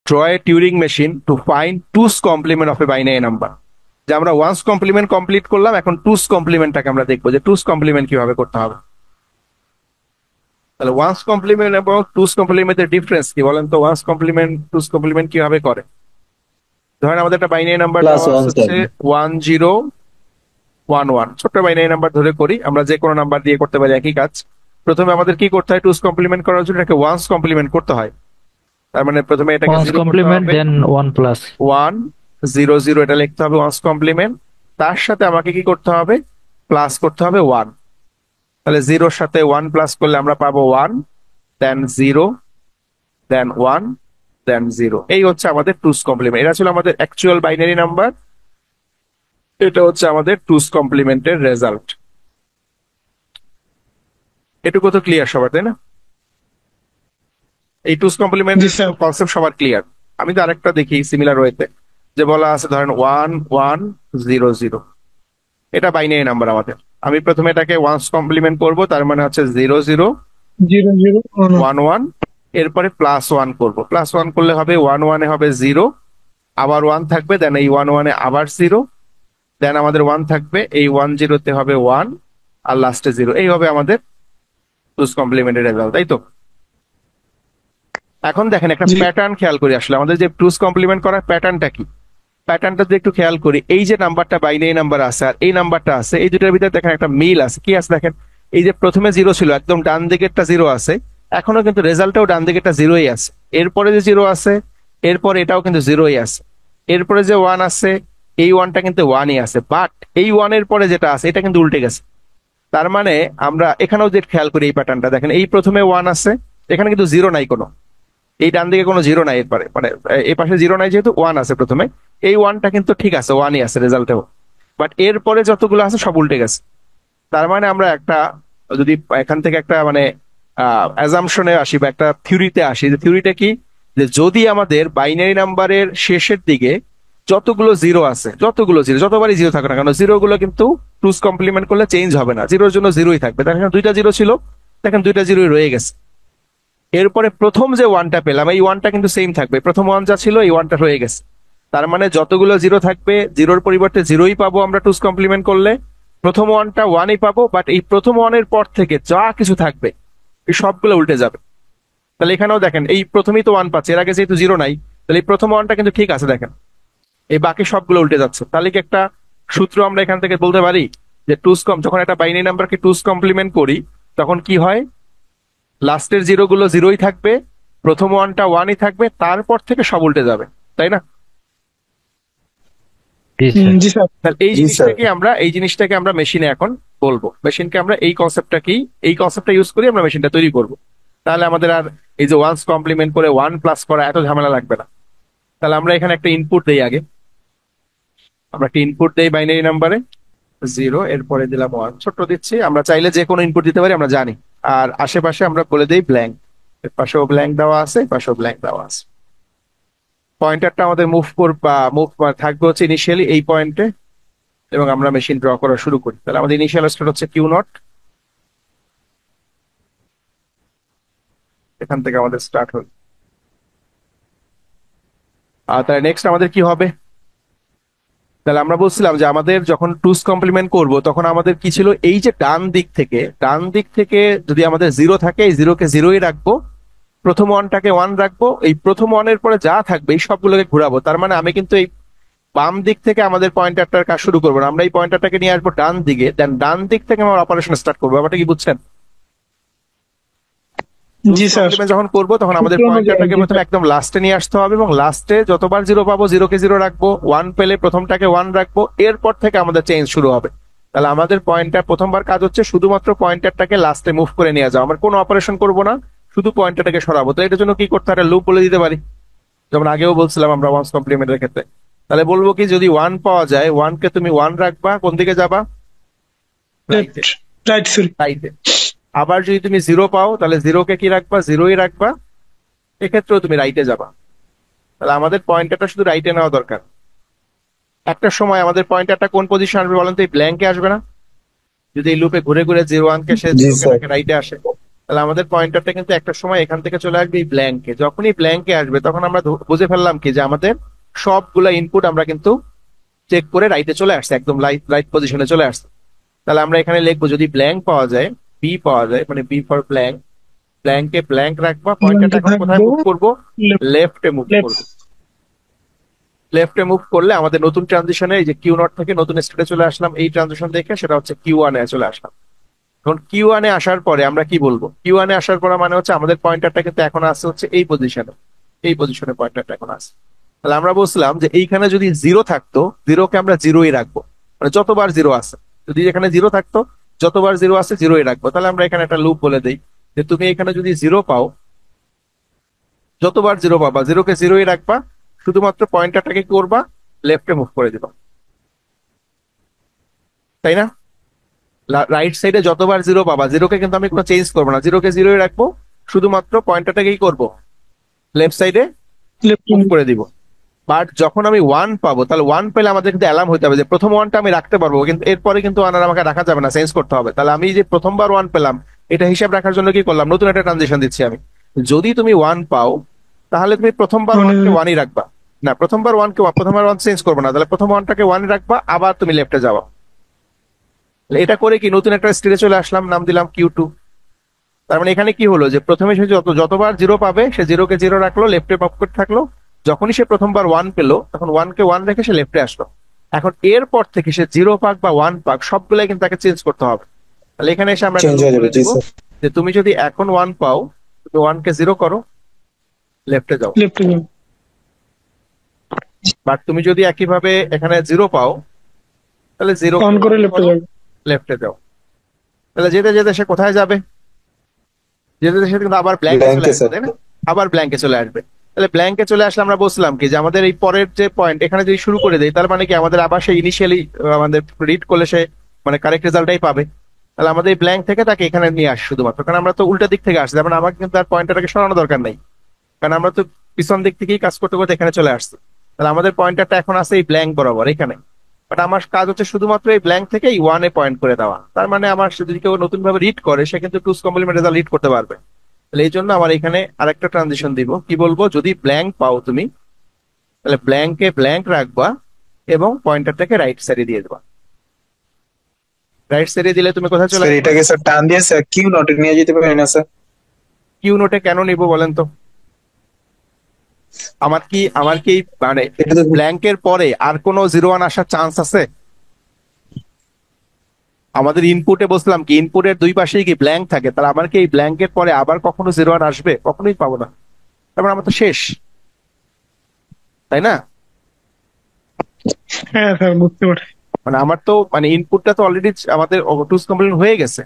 draw a Turing machine to find 2's complement of a binary number. যে আমরা once complement complete করলাম, এখন 2's কমপ্লিমেন্টটাকে আমরা দেখবো যে 2's কমপ্লিমেন্ট কিভাবে করতে হবে। তাহলে ওয়ান্স কমপ্লিমেন্ট এবং 2's কমপ্লিমেন্টের ডিফারেন্স কি বলেন তো? ওয়ান্স কমপ্লিমেন্ট 2's কমপ্লিমেন্ট কিভাবে করে? ধরেন আমাদের একটা বাইনারি নাম্বার প্লাস ওয়ান হচ্ছে 1011, ছোট্ট বাইনারি নাম্বার ধরে করি, আমরা যে কোনো নাম্বার দিয়ে করতে পারি একই কাজ। প্রথমে আমাদের কি করতে হয়? 2's কমপ্লিমেন্ট করার জন্য এটাকে ওয়ান্স কমপ্লিমেন্ট করতে হয়। তার মানে প্রথমে এটাকে ওয়ান্স 0 করতে কমপ্লিমেন্ট হবে, দেন 1 প্লাস 100 এটা লিখতে হবে ওয়ান্স কমপ্লিমেন্ট। তার সাথে আমাকে কি করতে হবে? প্লাস করতে হবে 1। তাহলে 0-র সাথে 1 প্লাস করলে আমরা পাবো 1, দেন 0, দেন 1, দেন 0। এই হচ্ছে আমাদের 2's কমপ্লিমেন্ট। এটা ছিল আমাদের অ্যাকচুয়াল বাইনারি নাম্বার, এটা হচ্ছে আমাদের 2's কমপ্লিমেন্টের রেজাল্ট। এটুকু তো ক্লিয়ার সবার, তাই না? এই 2's কমপ্লিমেন্ট জি স্যার। কনসেপ্ট সবার ক্লিয়ার। আমি তো আরেকটা দেখি সিমিলার ওয়েতে, যে বলা আছে ধরেন 1100, এটা বাইনারি নাম্বার আমাদের। আমি প্রথমে এটাকে ওয়ান্স কমপ্লিমেন্ট করব, তার মানে হচ্ছে 00 জিরো জিরো 11, এরপরে +1 করব। +1 করলে হবে 11 এ হবে 0, আবার 1 থাকবে, দেন এই 11 এ আবার 0, দেন আমাদের 1 থাকবে, এই 10 তে হবে 1, আর লাস্টে 0। এই হবে আমাদের 2's কমপ্লিমেন্টের রেজাল্ট, তাই তো? এখন দেখেন একটা জি। প্যাটার্ন খেয়াল করি, আসলে আমাদের যে 2's কমপ্লিমেন্ট করার প্যাটার্নটা কি, প্যাটার্নটা যদি একটু খেয়াল করি, এই যে নাম্বারটা বাইনারি নাম্বার আছে আর এই নাম্বারটা আছে, এই দুটোর ভিতরে দেখেন একটা মিল আছে। কি আছে দেখেন, এই যে প্রথমে 0 ছিল, একদম ডান দিকেরটা 0 আছে, এখনো কিন্তু রেজাল্টটাও ডান দিকেরটা 0ই আছে। এরপরে যে 0 আছে, এরপরে এটাও কিন্তু 0ই আছে। এরপরে যে 1 আছে, এই 1টা কিন্তু 1ই আছে, বাট এই 1 এর পরে যেটা আছে এটা কিন্তু উল্টে গেছে। তার মানে আমরা এখানেও যে খেয়াল করি এই প্যাটার্নটা দেখেন, এই প্রথমে 1 আছে, এখানে কিন্তু 0 নাই কোনো, এই ডান দিকে কোনো 0 নাই, এরপরে মানে এই পাশে 0 নাই, যেহেতু 1 আছে প্রথমে, এই 1টা কিন্তু ঠিক আছে, 1ই আছে রেজাল্টেও, বাট এরপরে যতগুলো আছে সব উল্টে গেছে। তার মানে আমরা একটা, যদি এখান থেকে একটা মানে অ্যাজাম্পশনে আসি বা একটা থিওরিতে আসি, যে থিওরিটা কি, যে যদি আমাদের বাইনারি নাম্বারের শেষের দিকে যতগুলো 0 আছে, যতগুলো 0, যতবারই 0 থাকুক না কেন, 0 গুলো কিন্তু 2's কমপ্লিমেন্ট করলে চেঞ্জ হবে না, 0-র জন্য 0ই থাকবে। দেখেন দুইটা 0 ছিল, দেখেন দুইটা 0ই রয়ে গেছে। এরপরে প্রথম যে 1টা পেলাম, এই 1টা কিন্তু সেম থাকবে, প্রথম 1 যা ছিল এই 1টা রয়ে গেছে। তার মানে যতগুলো 0 থাকবে, 0-র পরিবর্তে 0ই পাবো আমরা 2's কমপ্লিমেন্ট করলে। প্রথম 1টা 1ই পাবো, বাট এই প্রথম 1-এর পর থেকে যা কিছু থাকবে এই সবগুলো উল্টে যাবে। তাহলে এখানেও দেখেন এই প্রথমেই তো 1 পাচ্ছে, এর আগে যেহেতু 0 নাই, তাহলে এই প্রথম 1টা কিন্তু ঠিক আছে, দেখেন এই বাকি সবগুলো উল্টে যাচ্ছে। তাহলে কি একটা সূত্র আমরা এখান থেকে বলতে পারি, যে যখন একটা বাইনারি নাম্বারকে 2's কমপ্লিমেন্ট করি, তখন কি হয়, লাস্টের 0 গুলো 0ই থাকবে, প্রথম 1টা 1ই থাকবে, তারপর থেকে সব উল্টে যাবে, তাই না? জি স্যার। জি স্যার। তাহলে এই জিনিসটাকে আমরা মেশিনে এখন বলবো, মেশিনকে আমরা এই কনসেপ্টটা ইউজ করি আমরা মেশিনটা তৈরি করব। তাহলে আমাদের আর এই যে ওয়ান্স কমপ্লিমেন্ট করে 1 প্লাস করা এত ঝামেলা লাগবে না। তাহলে আমরা এখানে একটা ইনপুট দেই, আগে আমরা একটা ইনপুট দেই বাইনারি নাম্বারে 0, এরপরে দিলাম 1, ছোট্ট দিচ্ছি, আমরা চাইলে যে কোনো ইনপুট দিতে পারি আমরা জানি। আর আশেপাশে আমরা বলে দিই ব্ল্যাঙ্ক, এর পাশেও ব্ল্যাঙ্ক দেওয়া আছে, এর পাশেও ব্ল্যাঙ্ক দেওয়া আছে। পয়েন্টারটা আমাদের মুভ থাকবে হচ্ছে ইনিশিয়ালি এই পয়েন্টে, এবং আমরা মেশিন ড্র করা শুরু করি। তাহলে আমাদের ইনিশিয়াল স্টেট হচ্ছে Q0, এখান থেকে আমাদের স্টার্ট হল। আর তাহলে নেক্সট আমাদের কি হবে? তাহলে আমরা বলছিলাম যে আমাদের যখন 2's কমপ্লিমেন্ট করব, তখন আমাদের কি ছিল, এই যে ডান দিক থেকে যদি আমাদের 0 থাকে, এই 0-কে 0ই রাখবো, প্রথম 1টাকে 1 রাখবো, এই প্রথম 1-এর পরে যা থাকবে এই সবগুলোকে ঘুরাবো। তার মানে আমি কিন্তু এই বাম দিক থেকে আমাদের পয়েন্টারটার কাজ শুরু করবো না, আমরা এই পয়েন্টারটাকে নিয়ে আসবো ডান দিকে, দেন ডান দিক থেকে আমরা অপারেশন স্টার্ট করবো। ব্যাপারটা কি বুঝছেন? জি স্যার। কমপ্লিমেন্ট যখন করবো, তখন আমাদের সূত্র অনুযায়ী, পয়েন্টারটাকে জি প্রথমে স্যার। একদম লাস্টে নিয়ে আসতে হবে, এবং লাস্টে যতবার 0 পাবো 0-কে 0 রাখবো, 1 পেলে প্রথমটাকে 1 রাখবো, এরপর থেকে আমাদের চেঞ্জ শুরু হবে। তাহলে আমাদের পয়েন্টার প্রথমবার কাজ হচ্ছে শুধুমাত্র পয়েন্টারটাকে লাস্টে মুভ করে নিয়ে যাওয়া, আমরা কোনো অপারেশন করবো না, শুধু পয়েন্টারটাকে সরাবো। তো এটার জন্য কি করতে হবে, লুপ বলে দিতে পারি, যেমন আগেও বলছিলাম আমরা ওয়ান্স কমপ্লিমেন্টের ক্ষেত্রে। তাহলে বলবো কি, যদি 1 পাওয়া যায়, 1-কে তুমি 1 রাখবা, কোন দিকে যাবা? রাইটে, রাইট স্যার। রাইটে। আবার যদি তুমি 0 পাও, তাহলে 0-কে কি রাখবা? 0ই রাখবা, এক্ষেত্রেও তুমি রাইটে যাবা। তাহলে আমাদের পয়েন্টারটা শুধু রাইটে নেওয়া দরকার। একটা সময় আমাদের পয়েন্টারটা কোন পজিশন আসবে বলেন তো? এই ব্ল্যাঙ্কে আসবে না? যদি এই লুপে ঘুরে ঘুরে 0-1-কে সে জি 0-কে স্যার। রাখে, রাইটে আসে, তাহলে আমাদের পয়েন্টারটা কিন্তু একটা সময় এখান থেকে চলে আসবে এই ব্ল্যাঙ্কে। যখনই ব্ল্যাঙ্কে আসবে তখন আমরা বুঝে ফেললাম কি যে আমাদের সবগুলা ইনপুট আমরা কিন্তু চেক করে রাইটে চলে আসছে, একদম রাইট রাইট পজিশনে চলে আসছে। তাহলে আমরা এখানে লিখবো যদি ব্ল্যাঙ্ক পাওয়া যায়, বি পাওয়া যায়, মানে বি ফর ব্ল্যাঙ্ক, ব্ল্যাঙ্কে ব্ল্যাঙ্ক রাখবা, পয়েন্টারটা ব্ল্যাঙ্কে এখন কোথায় থাকবো মুভ করবো? লেফটে মুভ লেফট। করবো। লেফটে মুভ করলে আমাদের নতুন ট্রানজিশনে এই যে কিউ নট থেকে নতুন স্টেটে চলে আসলাম, এই ট্রানজিশন দেখে সেটা হচ্ছে কিউ ওয়ানে চলে আসলাম। এখন কিউ ওয়ানে আসার পরে আমরা কি বলবো? কিউ ওয়ানে আসার পরে মানে হচ্ছে আমাদের পয়েন্টারটা কিন্তু এখন আছে হচ্ছে এই পজিশনে, এই পজিশনে পয়েন্টারটা এখন আছে। তাহলে আমরা বলছিলাম যে এইখানে যদি জিরো থাকতো, জিরোকে আমরা জিরোই রাখবো, মানে যতবার জিরো আছে, যদি এখানে জিরো থাকতো যতবার জিরো আছে জিরোই রাখবো। তাহলে আমরা এখানে একটা লুপ বলে দিই যে তুমি এখানে যদি জিরো পাও, যতবার জিরো পাবা জিরোকে জিরোই রাখবা, শুধুমাত্র পয়েন্টারটাকে কি করবা? লেফটে মুভ করে দিবা, তাই না? রাইট সাইডে যতবার জিরো পাবা, জিরোকে কিন্তু আমি কোনো চেঞ্জ করবো না, জিরোকে জিরোই রাখবো, শুধুমাত্র পয়েন্টারটাকেই করবো লেফট সাইডে লেফট। মুভ করে দিব। বাট যখন আমি ওয়ান পাবো, তাহলে ওয়ান পেলে আমাদের কিন্তু অ্যালার্ম হতে হবে যে প্রথম ওয়ানটা আমি রাখতে পারবো, কিন্তু এরপরে কিন্তু ওয়ান আর আমাকে রাখা যাবে না, চেঞ্জ করতে হবে। তাহলে আমি যে প্রথমবার ওয়ান পেলাম, এটা হিসাব রাখার জন্য কি করলাম? নতুন একটা ট্রানজিশন দিচ্ছি আমি। যদি তুমি ওয়ান পাও তাহলে তুমি প্রথমবার মানে ওয়ানকে ওয়ানই রাখবা, না প্রথমবার ওয়ান চেঞ্জ করবে না, তাহলে প্রথম ওয়ানটাকে ওয়ানই রাখবা, আবার তুমি লেফটে যাওয়া। তাহলে এটা করে কি নতুন একটা স্টেজে চলে আসলাম, নাম দিলাম কিউ টু। তার মানে এখানে কি হলো যে প্রথমে সে যতবার জিরো পাবে সে জিরোকে জিরো রাখলো, লেফটে পপ করতে থাকলো। যখনই সে প্রথমবার ওয়ান পেলো তখন ওয়ানকে ওয়ান রেখে সে লেফটে আসলো। এখন এরপর থেকে সে জিরো পাক বা ওয়ান পাক সবগুলাই কিন্তু তাকে চেঞ্জ করতে হবে। তাহলে এখানে এসে আমরা একটা চেঞ্জ লুপ হয়ে যাবে, বলে জি দিব স্যার। যে তুমি যদি এখন ওয়ান পাও, তুমি ওয়ানকে জিরো করো, লেফটে যাও। লেফট। বাট তুমি যদি একইভাবে এখানে জিরো পাও, তাহলে জিরোকে অন করে ওয়ান লেফটে করো, যাবে। লেফটে যাও। তাহলে যেতে যেতে সে কোথায় যাবে? যেতে যেতে সে কিন্তু আবার ব্ল্যাঙ্কে চলে ব্ল্যাঙ্কে আসবে, স্যার। তাই না? আবার ব্ল্যাঙ্কে চলে আসবে। তাহলে ব্ল্যাঙ্কে চলে আসলে আমরা বলছিলাম কি যে আমাদের এই পরের যে পয়েন্ট এখানে যদি শুরু করে দেয়, তার মানে কি আমাদের আবার সেই ইনিশিয়ালি আমাদের রিড করলে সে মানে কারেক্ট রেজাল্টটাই পাবে। তাহলে আমাদের এই ব্ল্যাঙ্ক থেকে তাকে এখানে নিয়ে আসে শুধুমাত্র, কারণ আমরা তো উল্টা দিক থেকে আসছি, যেমন আমাকে কিন্তু তার পয়েন্টারটাকে সরানো দরকার নাই, কারণ আমরা তো পিছন দিক থেকেই কাজ করতে করতে এখানে চলে আসছি। তাহলে আমাদের পয়েন্টারটা এখন আছে এই ব্ল্যাঙ্ক বরাবর এখানে। বাট আমার কাজ হচ্ছে শুধুমাত্র এই ব্ল্যাঙ্ক থেকে এই ওয়ানে পয়েন্ট করে দেওয়া। তার মানে আমার যদি কেউ নতুন ভাবে রিড করে সে কিন্তু টুস কমপ্লিমেন্ট রেজাল্ট রিড করতে পারবে। তাহলে এই জন্য আমার এখানে আরেকটা ট্রানজিশন দিব, কি বলবো? যদি ব্ল্যাঙ্ক পাও তুমি, তাহলে ব্ল্যাঙ্কে ব্ল্যাঙ্ক রাখবা এবং পয়েন্টারটাকে রাইট সাইডে দিয়ে দেবা। রাইট সাইডে দিলে তুমি কোথায় চলে স্যার আসবে? এটাকে স্যার টান দিয়ে স্যার কিউ নটে নিয়ে যেতে পারি না স্যার? কিউ নোটে কেন নিব বলেন তো? আমার কি মানে এটা তো ব্ল্যাঙ্কের পরে আর কোনো জিরো ওয়ান আসার চান্স আছে? আমাদের ইনপুটে বসলাম কি ইনপুটের দুই পাশেই কি ব্ল্যাঙ্ক থাকে, তাহলে আমার কি এই ব্ল্যাঙ্কের পরে আবার কখনো জিরো ওয়ান আসবে? কখনোই পাবো না। তারপর আমার তো শেষ, তাই না? হ্যাঁ স্যার বুঝতে পারছি। মানে আমার তো মানে ইনপুটটা তো অলরেডি আমাদের টুস কমপ্লিট হয়ে গেছে।